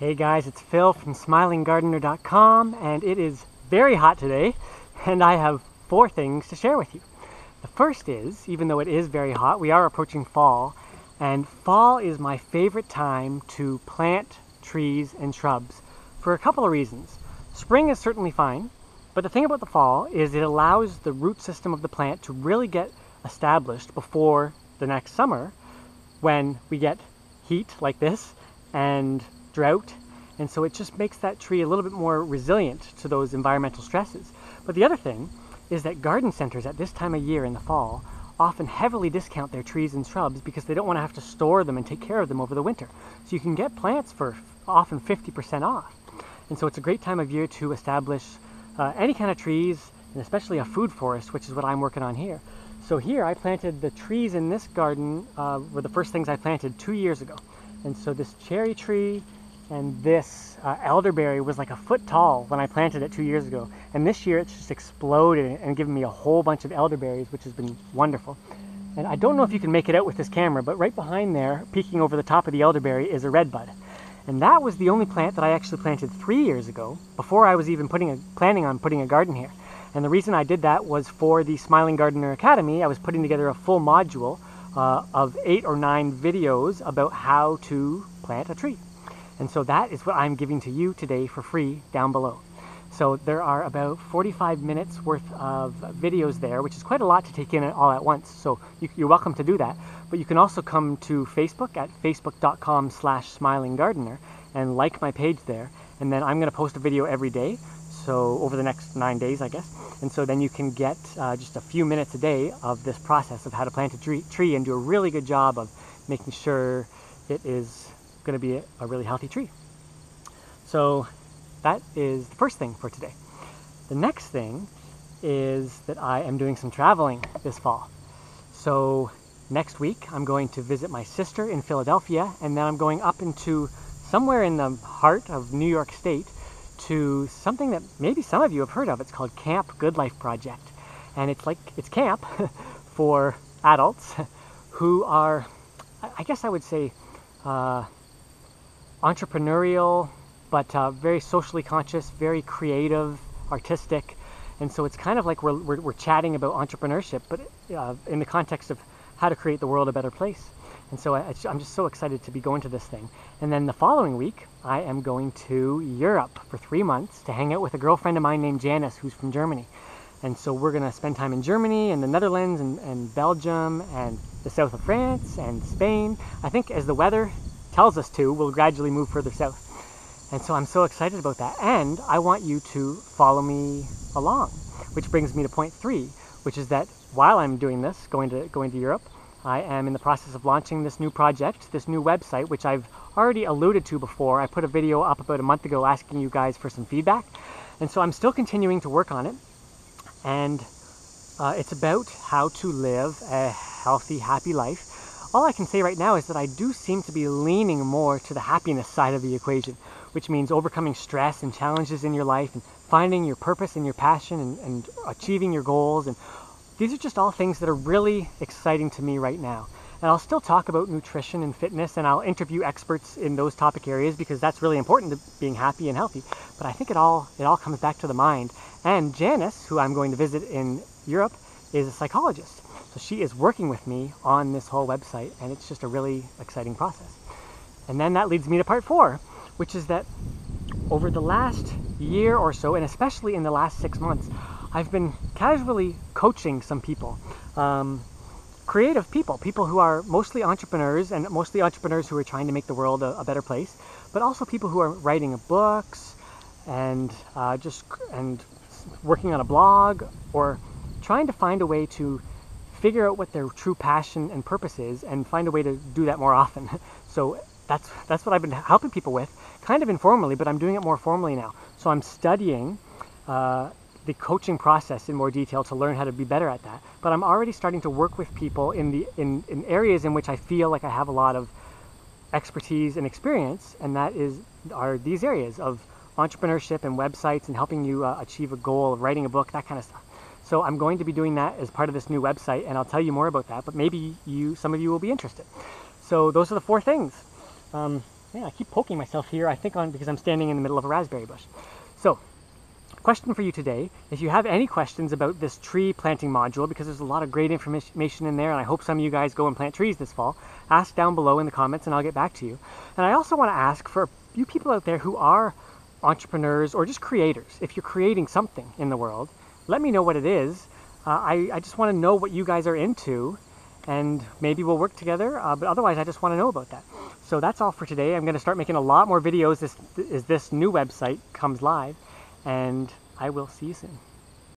Hey guys, it's Phil from SmilingGardener.com, and it is very hot today, and I have 4 things to share with you. The first is, even though it is very hot, we are approaching fall, and fall is my favorite time to plant trees and shrubs for a couple of reasons. Spring is certainly fine, but the thing about the fall is it allows the root system of the plant to really get established before the next summer when we get heat like this and drought, and so it just makes that tree a little bit more resilient to those environmental stresses. But the other thing is that garden centers at this time of year in the fall often heavily discount their trees and shrubs because they don't want to have to store them and take care of them over the winter. So you can get plants for often 50% off. And so it's a great time of year to establish any kind of trees, and especially a food forest, which is what I'm working on here. So here I planted the trees in this garden, were the first things I planted 2 years ago. And so this cherry tree and this elderberry was like a foot tall when I planted it 2 years ago. And this year it's just exploded and given me a whole bunch of elderberries, which has been wonderful. And I don't know if you can make it out with this camera, but right behind there, peeking over the top of the elderberry, is a redbud. And that was the only plant that I actually planted 3 years ago, before I was even planning on putting a garden here. And the reason I did that was for the Smiling Gardener Academy. I was putting together a full module of 8 or 9 videos about how to plant a tree. And so that is what I'm giving to you today for free down below. So there are about 45 minutes worth of videos there, which is quite a lot to take in all at once. So you're welcome to do that. But you can also come to Facebook at facebook.com/smilinggardener and like my page there. And then I'm going to post a video every day. So over the next 9 days, I guess. And so then you can get just a few minutes a day of this process of how to plant a tree and do a really good job of making sure it is going to be a really healthy tree. So that is the first thing for today. The next thing is that I am doing some traveling this fall. So next week I'm going to visit my sister in Philadelphia, and then I'm going up into somewhere in the heart of New York State to something that maybe some of you have heard of. It's called Camp Goodlife Project. And it's camp for adults who are, I guess I would say, entrepreneurial, but very socially conscious, very creative, artistic. And so it's kind of like we're chatting about entrepreneurship, but in the context of how to create the world a better place. And so I'm just so excited to be going to this thing. And then the following week, I am going to Europe for 3 months to hang out with a girlfriend of mine named Janice, who's from Germany. And so we're going to spend time in Germany and the Netherlands and Belgium and the south of France and Spain. I think as the weather tells us to, we'll gradually move further south. And so I'm so excited about that. And I want you to follow me along, which brings me to point 3, which is that while I'm doing this, going to Europe, I am in the process of launching this new project, this new website, which I've already alluded to before. I put a video up about a month ago asking you guys for some feedback. And so I'm still continuing to work on it. And it's about how to live a healthy, happy life. All I can say right now is that I do seem to be leaning more to the happiness side of the equation, which means overcoming stress and challenges in your life and finding your purpose and your passion and achieving your goals. And these are just all things that are really exciting to me right now. And I'll still talk about nutrition and fitness, and I'll interview experts in those topic areas because that's really important to being happy and healthy. But I think it all comes back to the mind. And Janice, who I'm going to visit in Europe, is a psychologist. So she is working with me on this whole website, and it's just a really exciting process. And then that leads me to part 4, which is that over the last year or so, and especially in the last 6 months, I've been casually coaching some people, creative people who are mostly entrepreneurs, and mostly entrepreneurs who are trying to make the world a better place, but also people who are writing books and working on a blog, or trying to find a way to figure out what their true passion and purpose is and find a way to do that more often. So that's what I've been helping people with, kind of informally, but I'm doing it more formally now. So I'm studying the coaching process in more detail to learn how to be better at that. But I'm already starting to work with people in areas in which I feel like I have a lot of expertise and experience, and are these areas of entrepreneurship and websites and helping you achieve a goal of writing a book, that kind of stuff. So I'm going to be doing that as part of this new website, and I'll tell you more about that, but maybe some of you will be interested. So those are the 4 things. Man, I keep poking myself here, I think because I'm standing in the middle of a raspberry bush. So, question for you today, if you have any questions about this tree planting module, because there's a lot of great information in there, and I hope some of you guys go and plant trees this fall, ask down below in the comments and I'll get back to you. And I also want to ask for you people out there who are entrepreneurs or just creators, if you're creating something in the world, let me know what it is. I just want to know what you guys are into, and maybe we'll work together, but otherwise I just want to know about that. So that's all for today. I'm going to start making a lot more videos as this new website comes live, and I will see you soon.